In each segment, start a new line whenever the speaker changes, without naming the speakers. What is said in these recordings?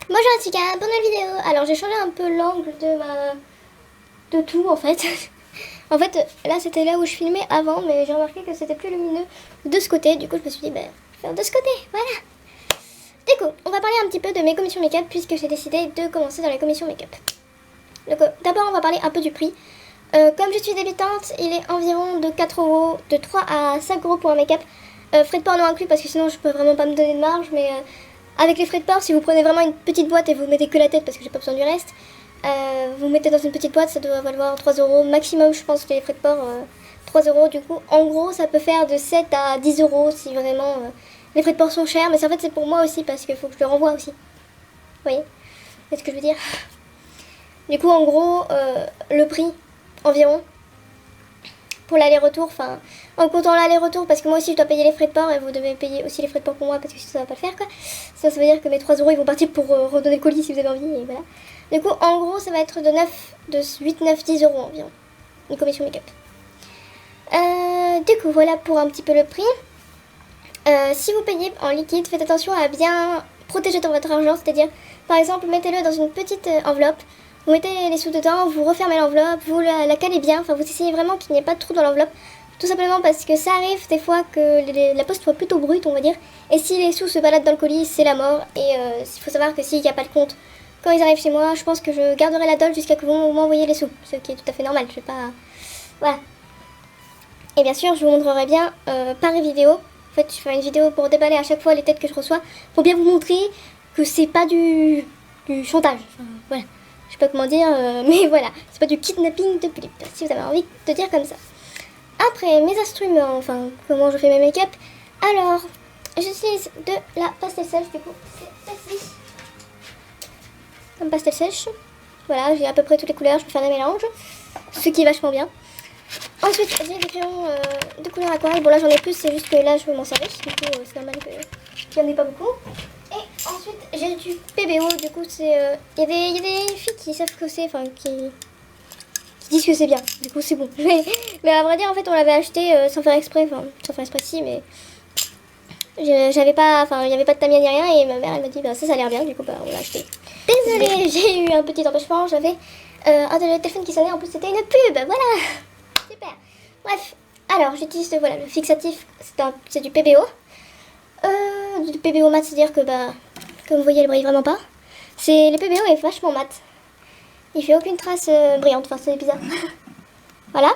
Bonjour Atika, bonne nouvelle vidéo. Alors j'ai changé un peu l'angle de tout en fait. En fait là c'était là où je filmais avant, mais j'ai remarqué que c'était plus lumineux de ce côté. Du coup je me suis dit bah faire de ce côté, voilà. Du coup on va parler un petit peu de mes commissions make-up puisque j'ai décidé de commencer dans les commissions make-up. Donc d'abord on va parler un peu du prix. Comme je suis débutante, il est environ de 4 euros, de 3 à 5 euros pour un make-up. Frais de port non inclus parce que sinon je peux vraiment pas me donner de marge, mais avec les frais de port, si vous prenez vraiment une petite boîte et vous mettez que la tête parce que j'ai pas besoin du reste, vous mettez dans une petite boîte, ça doit valoir 3 euros maximum, je pense que les frais de port 3 euros. Du coup, en gros, ça peut faire de 7 à 10 euros si vraiment les frais de port sont chers, mais en fait c'est pour moi aussi parce qu'il faut que je le renvoie aussi. Vous voyez ce que je veux dire? Du coup, en gros, le prix environ pour l'aller-retour, enfin en comptant l'aller-retour parce que moi aussi je dois payer les frais de port et vous devez payer aussi les frais de port pour moi parce que sinon ça va pas le faire quoi. Sinon ça veut dire que mes 3 euros ils vont partir pour redonner le colis si vous avez envie et voilà. Du coup en gros ça va être de 8, 9, 10 euros environ une commission make-up. Du coup voilà pour un petit peu le prix. Si vous payez en liquide, faites attention à bien protéger dans votre argent, c'est-à-dire par exemple mettez-le dans une petite enveloppe. Vous mettez les sous dedans, vous refermez l'enveloppe, vous la calez bien, enfin vous essayez vraiment qu'il n'y ait pas de trou dans l'enveloppe. Tout simplement parce que ça arrive des fois que la poste soit plutôt brute, on va dire. Et si les sous se baladent dans le colis, c'est la mort. Et il faut savoir que s'il n'y a pas de compte, quand ils arrivent chez moi, je pense que je garderai la dolle jusqu'à que vous m'envoyez les sous. Ce qui est tout à fait normal, je vais pas... Voilà. Et bien sûr, je vous montrerai bien par vidéo. En fait, je ferai une vidéo pour déballer à chaque fois les têtes que je reçois. Pour bien vous montrer que c'est pas du chantage. Enfin, voilà. Je sais pas comment dire, mais voilà. C'est pas du kidnapping de Philippe, si vous avez envie de dire comme ça. Après, mes instruments, enfin, comment je fais mes make-up. Alors, j'utilise de la pastel sèche, du coup, c'est celle-ci. Comme pastel sèche. Voilà, j'ai à peu près toutes les couleurs, je peux faire des mélanges. Ce qui est vachement bien. Ensuite, j'ai des crayons de couleur aquarelle. Bon, là j'en ai plus, c'est juste que là je veux m'en servir. Du coup, c'est normal que j'en ai pas beaucoup. Et ensuite, j'ai du PBO. Du coup, c'est. Il y a des filles qui savent ce que c'est, enfin, qui disent que c'est bien. Du coup, c'est bon. Mais à vrai dire, en fait, on l'avait acheté sans faire exprès. Enfin, sans faire exprès, si, mais. J'avais pas. Enfin, il n'y avait pas de Tamiya ni rien. Et ma mère, elle m'a dit, bah, ça a l'air bien. Du coup, bah, on l'a acheté. Désolée, j'ai eu un petit empêchement. J'avais un téléphone qui sonnait. En plus, c'était une pub. Voilà. Super. Bref, alors j'utilise voilà, le fixatif, c'est du PBO. Du PBO mat, c'est-à-dire que bah, comme vous voyez, elle brille vraiment pas. Le PBO est vachement mat. Il fait aucune trace brillante, enfin c'est bizarre. Voilà.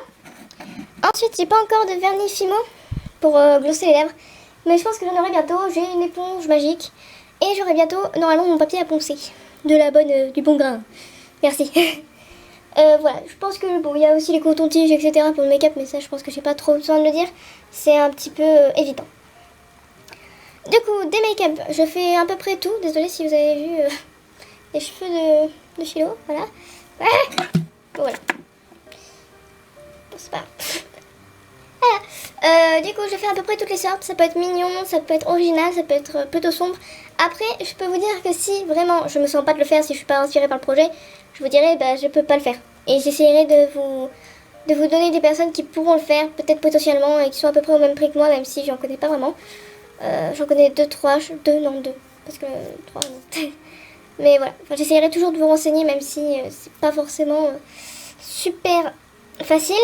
Ensuite, j'ai pas encore de vernis Fimo pour glosser les lèvres. Mais je pense que j'en aurai bientôt. J'ai une éponge magique. Et j'aurai bientôt, normalement, mon papier à poncer. Du bon grain. Merci. Voilà, je pense que bon, il y a aussi les cotons-tiges, etc. pour le make-up, mais ça, je pense que j'ai pas trop besoin de le dire. C'est un petit peu évident. Du coup, des make-up, je fais à peu près tout. Désolée si vous avez vu les cheveux de Chilo, voilà. Voilà. Bon, c'est pas grave. Voilà. Du coup, je fais à peu près toutes les sortes. Ça peut être mignon, ça peut être original, ça peut être plutôt sombre. Après, je peux vous dire que si vraiment je me sens pas de le faire, si je suis pas inspirée par le projet, je vous dirai, bah, je peux pas le faire. Et j'essaierai de vous donner des personnes qui pourront le faire, peut-être potentiellement, et qui sont à peu près au même prix que moi, même si j'en connais pas vraiment. J'en connais deux, parce que 3, non. Mais voilà, enfin, j'essaierai toujours de vous renseigner, même si c'est pas forcément super facile.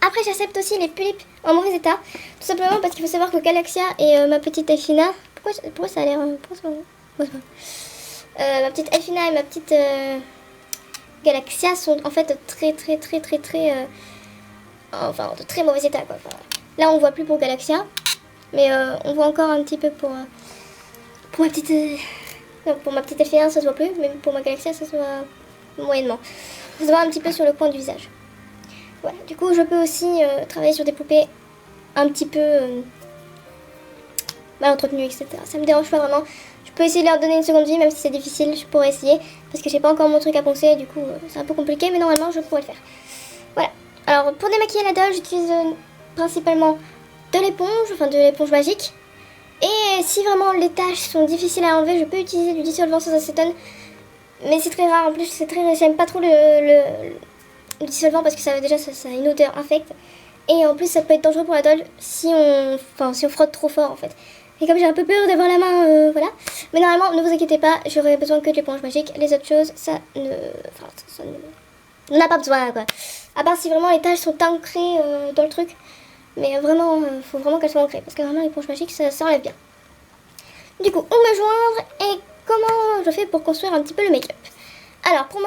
Après, j'accepte aussi les pulipes en mauvais état, tout simplement parce qu'il faut savoir que Galaxia et ma petite Elfina, pourquoi ça a l'air... ma petite Elfina et ma petite Galaxia sont en fait de très mauvais état quoi. Enfin, là on voit plus pour Galaxia, mais on voit encore un petit peu pour ma petite non, pour ma petite Elfina ça se voit plus, mais pour ma Galaxia ça se voit moyennement. Ça se voit un petit peu sur le coin du visage. Voilà. Du coup je peux aussi travailler sur des poupées un petit peu mal entretenues, etc. Ça me dérange pas vraiment. Je peux essayer de leur donner une seconde vie, même si c'est difficile, je pourrais essayer. Parce que j'ai pas encore mon truc à poncer, du coup c'est un peu compliqué, mais normalement je pourrais le faire. Voilà. Alors pour démaquiller la doll, j'utilise principalement de l'éponge magique. Et si vraiment les taches sont difficiles à enlever, je peux utiliser du dissolvant sans acétone. Mais c'est très rare, en plus j'aime pas trop le dissolvant parce que ça a une odeur infecte. Et en plus ça peut être dangereux pour la doll si on frotte trop fort en fait. Et comme j'ai un peu peur d'avoir la main, voilà. Mais normalement, ne vous inquiétez pas, j'aurai besoin que de l'éponge magique. Les autres choses, ça ne... Enfin, ça ne... On n'a pas besoin, quoi. À part si vraiment les tâches sont ancrées dans le truc. Mais vraiment, faut vraiment qu'elles soient ancrées. Parce que vraiment, l'éponge magique, ça enlève bien. Du coup, on me joindre. Et comment je fais pour construire un petit peu le make-up? Alors, pour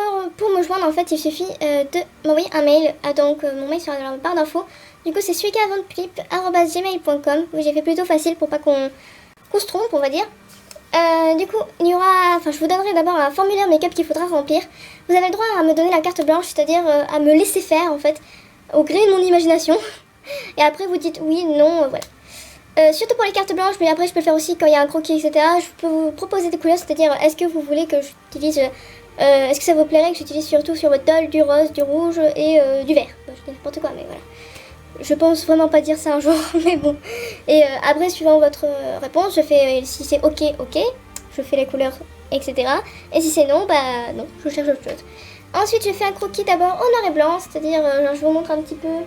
me joindre, en fait, il suffit de m'envoyer un mail. Donc, mon mail sera dans la barre d'infos. Du coup, c'est suikavantclip@gmail.com. Oui, j'ai fait plutôt facile pour pas qu'on se trompe, on va dire. Du coup, il y aura... Enfin, je vous donnerai d'abord un formulaire make-up qu'il faudra remplir. Vous avez le droit à me donner la carte blanche, c'est-à-dire à me laisser faire, en fait, au gré de mon imagination. Et après, vous dites oui, non, voilà. Surtout pour les cartes blanches, mais après, je peux le faire aussi quand il y a un croquis, etc. Je peux vous proposer des couleurs, c'est-à-dire, est-ce que vous voulez que j'utilise... est-ce que ça vous plairait que j'utilise surtout sur votre toile du rose, du rouge et du vert? Je dis n'importe quoi, mais voilà. Je pense vraiment pas dire ça un jour, mais bon. Et après, suivant votre réponse, je fais si c'est ok, ok, je fais les couleurs, etc. Et si c'est non, bah non, je cherche autre chose. Ensuite, je fais un croquis d'abord en noir et blanc, c'est-à-dire, je vous montre un petit peu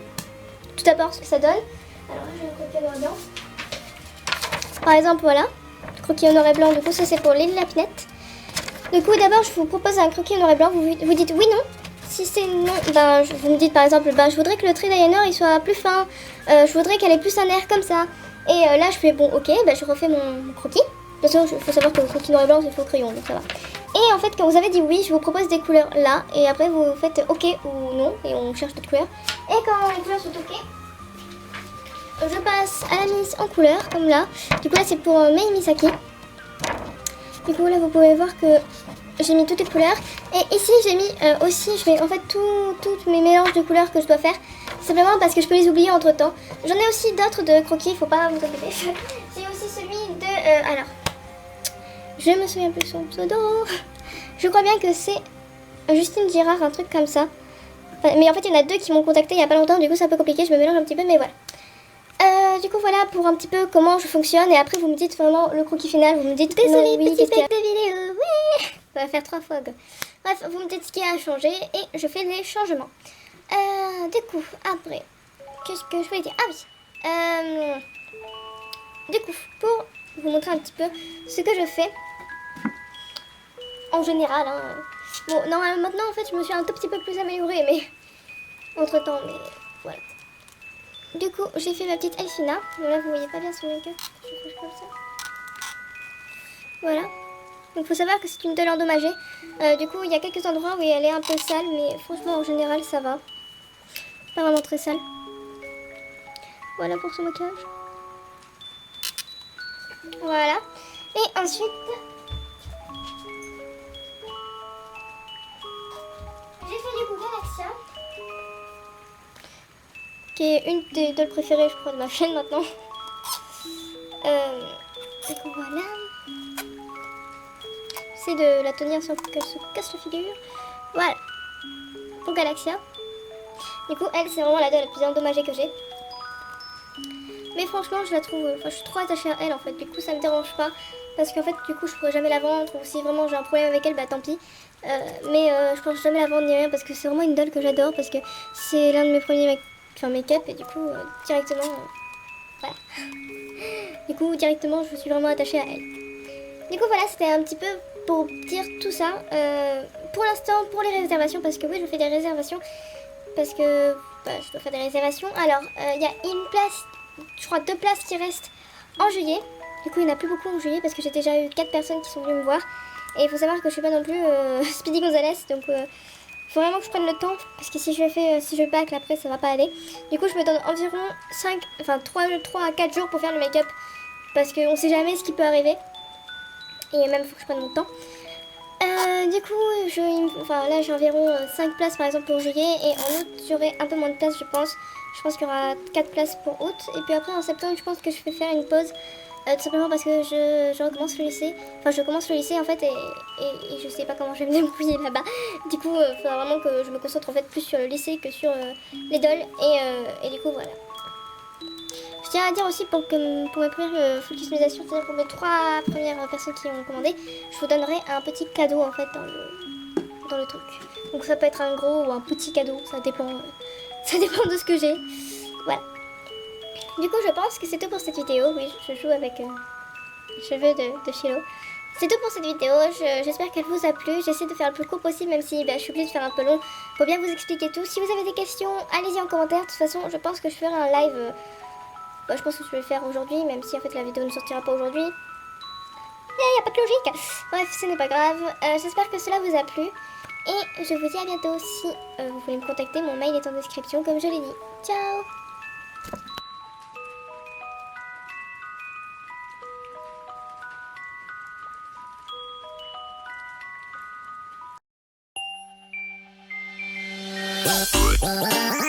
tout d'abord ce que ça donne. Alors là, j'ai un croquis en noir et blanc. Par exemple, voilà, croquis en noir et blanc, du coup, ça c'est pour l'île Lapinette. Du coup, d'abord, je vous propose un croquis en noir et blanc, vous dites oui, non. Si c'est non, ben, vous me dites par exemple, ben, je voudrais que le trait d'eyeliner il soit plus fin, je voudrais qu'elle ait plus un air comme ça. Et là, je fais bon, ok, ben, je refais mon croquis. De toute façon, il faut savoir que le croquis noir et blanc, c'est faux crayon, donc ça va. Et en fait, quand vous avez dit oui, je vous propose des couleurs là, et après, vous faites ok ou non, et on cherche d'autres couleurs. Et quand les couleurs sont ok, je passe à la mise en couleur, comme là. Du coup, là, c'est pour Mei Misaki. Du coup, là, vous pouvez voir que j'ai mis toutes les couleurs. Et ici, j'ai mis aussi, je fais en fait tous mes mélanges de couleurs que je dois faire. Simplement parce que je peux les oublier entre temps. J'en ai aussi d'autres de croquis, faut pas vous inquiéter. J'ai aussi celui de... alors, je me souviens plus de son pseudo. Je crois bien que c'est Justine Girard, un truc comme ça. Enfin, mais en fait, il y en a deux qui m'ont contacté il y a pas longtemps. Du coup, c'est un peu compliqué, je me mélange un petit peu, mais voilà. Du coup, voilà pour un petit peu comment je fonctionne. Et après, vous me dites vraiment le croquis final. Vous me dites... Désolée, oui, petit bec de vidéo. Oui. Ça va faire 3 fois. Bref, vous me dites ce qui a changé et je fais les changements. Du coup, après, qu'est-ce que je voulais dire? Ah oui. Du coup, pour vous montrer un petit peu ce que je fais en général. Hein. Bon, normalement, maintenant, en fait, je me suis un tout petit peu plus améliorée, mais entre-temps, mais voilà. Du coup, j'ai fait ma petite Elfina. Là, vous voyez pas bien son make-up. Je fais comme ça. Voilà. Donc, faut savoir que c'est une toile endommagée. Du coup, il y a quelques endroits où elle est un peu sale, mais franchement, en général, ça va. Pas vraiment très sale. Voilà pour ce maquillage. Voilà. Et ensuite, j'ai fait du coup Galaxia, qui est une des dolls préférées, je crois, de ma chaîne maintenant. Du coup, voilà. C'est de la tenir sans qu'elle se casse la figure. Voilà. Pour Galaxia. Du coup, elle, c'est vraiment la doll la plus endommagée que j'ai. Mais franchement, je la trouve... Enfin, je suis trop attachée à elle, en fait. Du coup, ça me dérange pas. Parce qu'en fait, du coup, je pourrais jamais la vendre. Ou si vraiment j'ai un problème avec elle, bah tant pis. Mais je pense jamais la vendre ni rien. Parce que c'est vraiment une doll que j'adore. Parce que c'est l'un de mes premiers make-up. Et du coup, directement... voilà. Du coup, directement, je suis vraiment attachée à elle. Du coup, voilà, c'était un petit peu pour dire tout ça. Pour l'instant, pour les réservations, parce que oui, je fais des réservations. Parce que bah, je dois faire des réservations. Alors, il y a une place, je crois 2 places qui restent en juillet. Du coup, il n'y en a plus beaucoup en juillet parce que j'ai déjà eu 4 personnes qui sont venues me voir. Et il faut savoir que je suis pas non plus Speedy Gonzalez. Donc, il faut vraiment que je prenne le temps. Parce que si je bâcle après, ça va pas aller. Du coup, je me donne environ 3 à 4 jours pour faire le make-up. Parce qu'on sait jamais ce qui peut arriver. Et même, il faut que je prenne mon temps. Du coup, là j'ai environ 5 places par exemple pour juillet. Et en août, j'aurai un peu moins de places, je pense. Je pense qu'il y aura 4 places pour août. Et puis après, en septembre, je pense que je vais faire une pause. Tout simplement parce que je recommence le lycée. Enfin, je commence le lycée en fait. Et je sais pas comment je vais me débrouiller là-bas. Du coup, il faudra vraiment que je me concentre en fait plus sur le lycée que sur les dolls. Et du coup, voilà. Je tiens à dire aussi pour mes premières full customisation, c'est-à-dire pour mes 3 premières personnes qui ont commandé, je vous donnerai un petit cadeau en fait dans le truc. Donc ça peut être un gros ou un petit cadeau, ça dépend de ce que j'ai. Voilà. Du coup je pense que c'est tout pour cette vidéo. Oui, je joue avec cheveux de Shiloh. C'est tout pour cette vidéo, j'espère qu'elle vous a plu. J'essaie de faire le plus court possible, même si je suis obligée de faire un peu long pour bien vous expliquer tout. Si vous avez des questions, allez-y en commentaire. De toute façon, je pense que je ferai un live. Je pense que je vais le faire aujourd'hui, même si en fait la vidéo ne sortira pas aujourd'hui. Il n'y a pas de logique. Bref, ce n'est pas grave. J'espère que cela vous a plu. Et je vous dis à bientôt. Si vous voulez me contacter, mon mail est en description, comme je l'ai dit. Ciao! Bye.